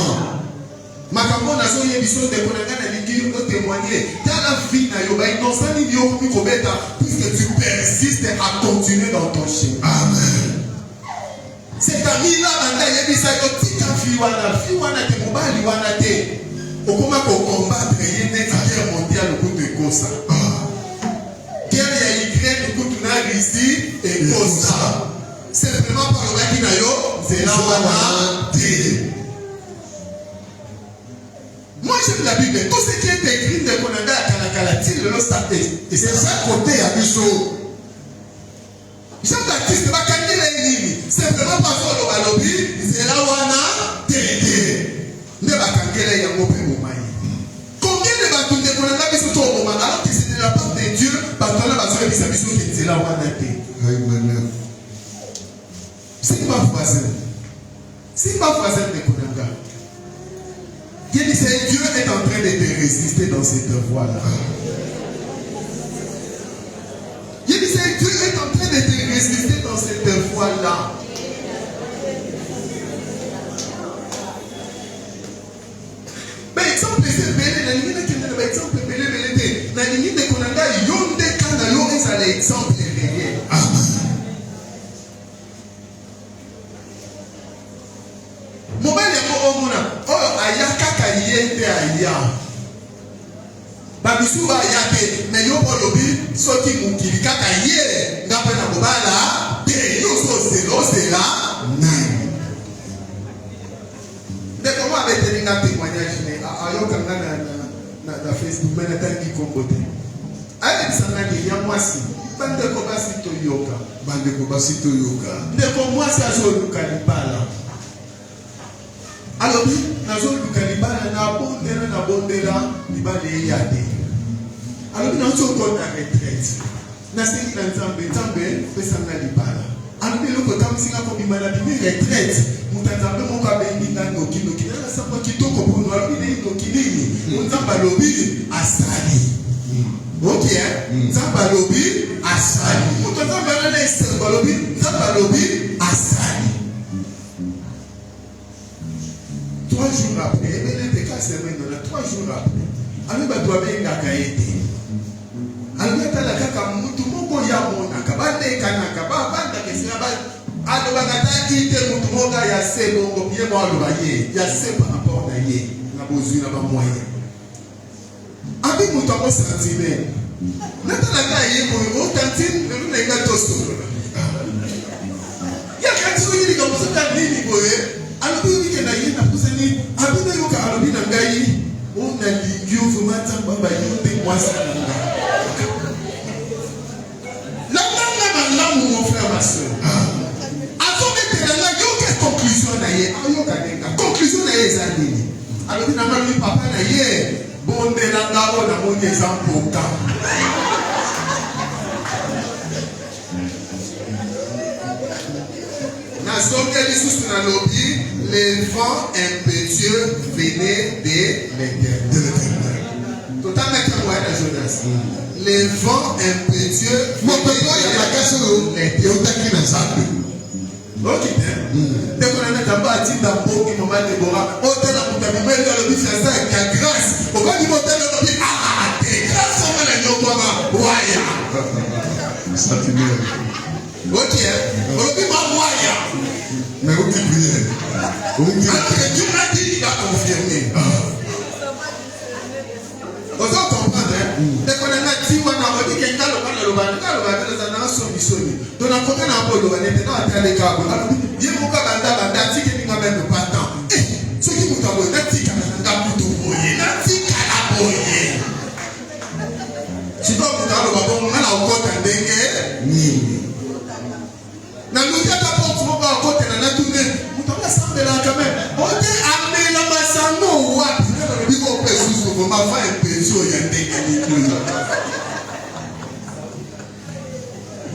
Makambo na so yebiso de konanga na lingi o témoigner. Dans la vie na yo ba innocent ni yo komi kobeta puisque tu persistes à continuer dans ton chemin. Amen. C'est ami là banda yebisa yo tika fi wana te mobali wana te. Okoma ko combattre yene guerre mondiale au bout de Kosa. Ici et Kosa. C'est vraiment par le Makinayo, c'est là moi j'aime la Bible. Tout ce qui est écrit de Konanga à Kanakalatil, le staté. Et c'est ça côté à Bissot. Jean-Baptiste va gagner les lignes. C'est vraiment pas sur le balobi, c'est là où on a tété. Ne va gagner les Yamopé Moumaï. Combien de bâtons de Konanga Bissot au moment alors que c'était de la part de Dieu, bâtons là, bâtons de Bissot qui était là où on a tété. Simba voisin. Simba voisin de Konanga. Dieu dit, Dieu est en train de te résister dans cette voie-là. Dieu dit, Dieu est en train de te résister dans cette voie-là. Par exemple, c'est belé, la ligne qui est exemple belé, la ligne de Konanga, yonde kana yo est à l'exemple réel. Mobile yako omuna, oyo ayaka ka yende aya. Babisu ba yate, mais yo bolobi soki mukili kaka ye, ngapa na mobala, te yo so zela. Dès que moi avec un témoignage, ayoka na Facebook, mais n'attends qui compote. Allez, ça n'a rien moi si. Bande ko basi to yoka. Bande ko basi to yoka. Dès que moi ça zo lukali pala. Alors, nazo lukali pala na bondela libale yade. Alors, nazo ko na retraite. Na sengi na nzambe pesa na libala. Alors, le ko tamsinga ko bimana bimi retraite. Mutanzambe moko abengi na noki na sapa kitoko pour nous alors il noki nini. Nzamba lobi asali. Ok, nzamba lobi asali. Mutanzambe na nzamba lobi asali. 3 jours après, il était cassé maintenant, 3 jours après. Alors, il doit bien gagner. Alors, il y a la kaka mutu moko ya mona kabande kanaka banda kesina ba alo bagata ite mutu moka ya sebongo bien mo alo baye ya se par rapport na ye na bozui na ba moyen. Abi mutu ko sentiment. Nata la ka ye ko o tantine le na nga tosto. Ya ka tsu ni ko so ta nini boye. Alo bi ke na ye na kusani abi na yo ka alo bi na ngai o na ligio fumata baba yo te mwasa na. Mon frère, ma soeur. Avant de te donner, il y a une conclusion. Conclusion d'ailleurs, alors que notre papa d'ailleurs, bon de la garo dans mon exemple pourtant. Les vents impétueux venaient de l'Éternel. Totalement comme Jonas. Les vents impétueux. Mon papa, il y a la casse où il y a un sac. Ok, dès qu'on a d'abord à dire dans le qui m'a Déborah, au tel à Moutabi, mais il y a le but c'est ça, il y a grâce. Au cas du motel, on dit ah, t'es grâce au mal à nous, waya. Ça finit. Ok, on dit ma waya. Mais où tu priais? Alors que Dieu m'a dit, il va confirmer. Vous comprenez? Dès qu'on a dit, on a dit qu'il y a un solution. Donc, on a compris un peu le maintenant à faire les câbles. Il y a un peu de qui n'a même pas de temps. Ce qui vous a dit, c'est si vous avez encore un dengue, na luka tapo tumoba kote na natune mutaka sambela kame ote amela masango wapi na biko pesusu ko mafa empezo ya ndenge ni.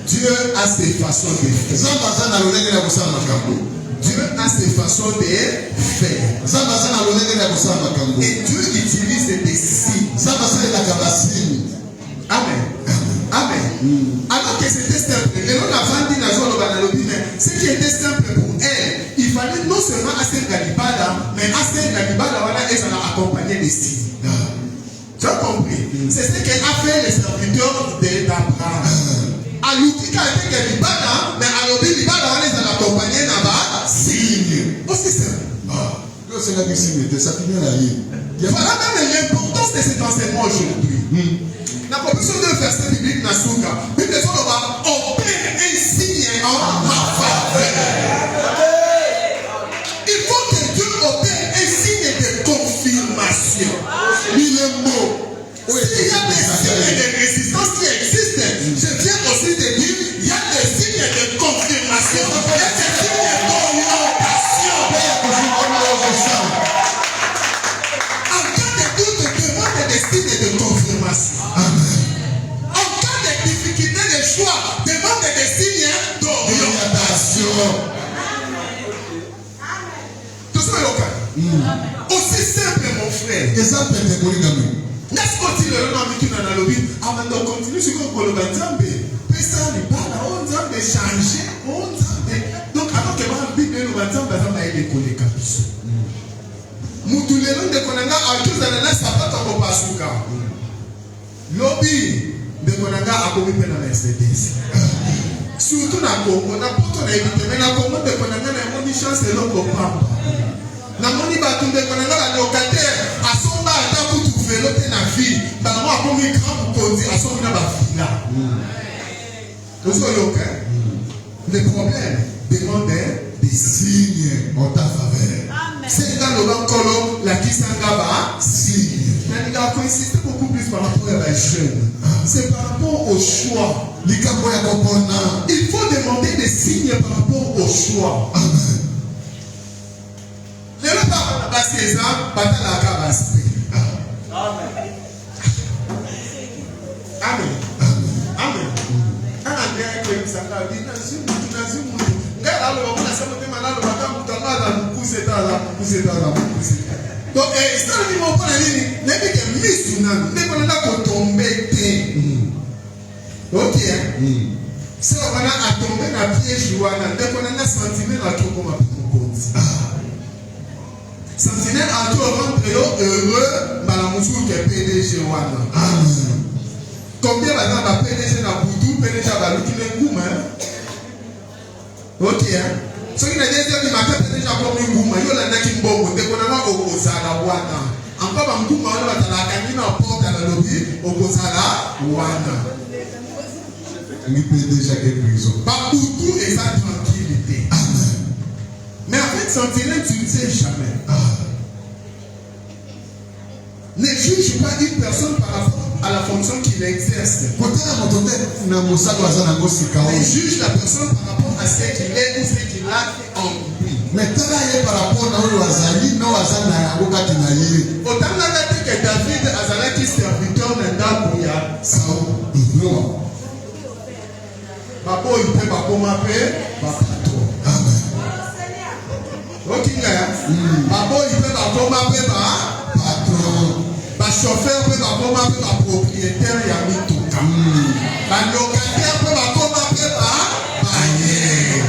Dieu a ses façons de faire. Zamba na lolenge na kusama kambo. Dieu a ses façons de faire. Zamba na lolenge na kusama kambo. Et Dieu utilise des signes. Zamba na kabasini. Amen. Amen. Alors que c'était simple, et on a vendu la zone au ce qui était simple pour elle, il fallait non seulement assez Galibala, mais assez Galibala, voilà, et ça l'a accompagné des signes. Tu as compris? C'est ce qu'a fait les serviteurs d'Abraham. À l'outil qu'a été Galibala, mais à l'outil Galibala, voilà, ça l'a accompagné là-bas, signe. Aussi simple. C'est la signe, ça finit la vie. Voilà même l'importance de cet enseignement aujourd'hui. La proposition de verset biblique n'a souka. Bible dit on va opérer un signe en ma faveur. Il faut que Dieu opère un signe de confirmation. Il est mot. S'il y a des signes de résistance qui existent, je viens aussi de dire il y a des signes de confirmation. Il y a des signes d'orientation. En cas de doute, demande des signes de confirmation. En cas de difficulté de choix, demande Aussi simple, mon frère. Exemple de polygamy. N'est-ce qu'on dit le nom qui n'a pas l'objet? Avant de continuer sur le coloban Zambé, personne n'est pas là, on a changer, on a. Donc, avant que ma Bible nous va dire, on va aider les capuches. Moutouléron de Konanga a tous dans la sapata pour Pasuka. Lobby de Konanga a commis dans la Mercedes. Surtout dans le Congo, on a pourtant évité, mais dans le Congo de Konanga, on a une chance de l'homme pour papa. Na moni batumbe konanga la locataire asomba ata kutu velo te na vie ba mo akomi grand konzi asomba na ba fila. Le problème demande des signes en ta faveur. C'est dans le bankolo la kisanga signe. Mais il a insisté beaucoup plus par rapport à la jeune. C'est par rapport au choix. Il faut demander des signes par rapport au choix. Amen. Le papa n'a pas 16 ans, pas dans la cabasté. Amen. Amen. Amen. Donc, c'est un niveau pour la ligne. Les gens qui misent, mais qu'on a tombé. Ok. Si on a tombé dans le piège, on a sentiment à tout comme un sentinelle a tout rendre heureux, Malamoussou qui est PDG. Combien maintenant va PDG dans Boudou, PDG va l'utiliser Gouma. Ok, hein? Ceux qui n'ont pas dit matin, PDG a comme une Gouma, il y a un qui bon, dès qu'on a au Kozala Wana. Encore un Gouma, on va à la canine en porte à la lobby, au Kozala Wana. Il PDG qui est prison. Pas Boudou et sa tranquillité. Mais en fait, sentinelle, tu ne sais jamais. Ne juge pas une personne par rapport à la fonction qu'il exerce. Mais juge la personne par rapport à ce qu'il est ou ce qu'il a en lui. Mais par rapport à autant que David Azalaki serviteur d'Andabouya Saoul. Babo il peut pas m'appeler Bapato. Ok, Babo il peut pas m'appeler patron. Le chauffeur peut pas le propriétaire et à Mitouka. Le locataire peut pas bailler.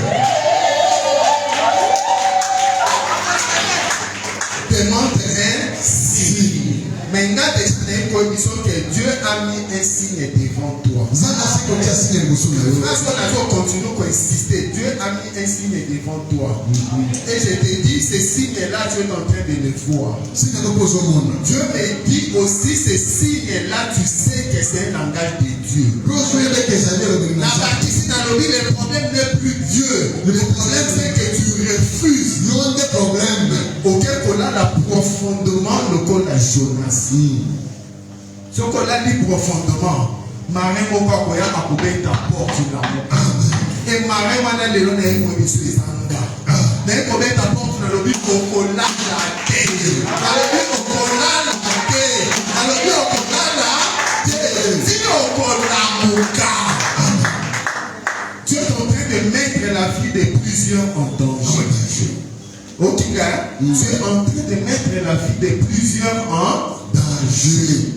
Demande un signe. Maintenant, déjà, une condition que Dieu a mis un signe devant toi. Parce qu'on a continué à insister. Dieu a mis un signe devant toi. Et je te dis, ces signes-là, Dieu est en train de les voir. Dieu me dit aussi, ces signes-là, tu sais que c'est un langage de Dieu. La partie dans le le problème n'est plus Dieu. Le problème, c'est que tu refuses. Il y a des problèmes. Auquel qu'on a la profondément le col à Jonas. Ce qu'on a dit profondément, Marie Mokakoya a coupé ta porte là. Et Marie Mana Léon est une sur les angas. Mais combien ta porte dans le but au cola la tête. Dans le but au cola la tête. Dans le but au cola la tête. Si au cola Moka. Tu es en train de mettre la vie de plusieurs en danger. Ok, tu es en train de mettre la vie de plusieurs en danger.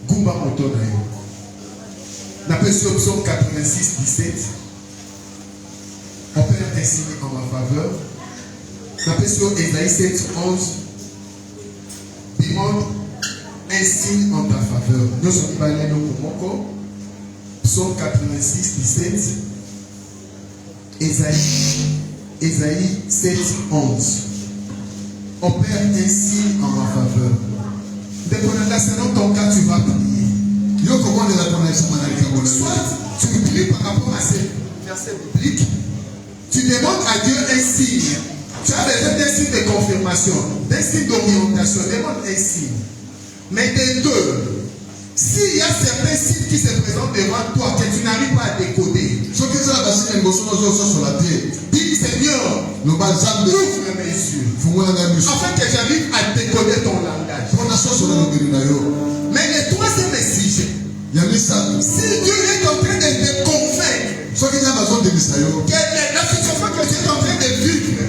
Goumba Motonayo. D'après ce psaume 86, 17, on peut un signe en ma faveur. D'après ce Ésaïe 7, 11, demande un signe en ta faveur. Nous sommes allés au Komoko. Psaume 86, 17, Ésaïe 7, 11. On perd un signe en ma faveur. Dès qu'on a selon ton cas, tu vas prier. Soit tu pries par rapport à ces versets bibliques, tu demandes à Dieu un signe. Tu as besoin d'un signe de confirmation, d'un signe d'orientation. Demande un signe. Mais des deux, s'il y a certains signes qui se présentent devant toi que tu n'arrives pas à décoder, dis Seigneur, ouvre mes yeux afin que j'arrive à décoder ton langage. Mais le troisième message, si Dieu est en train de te convaincre que la situation que tu es en train de vivre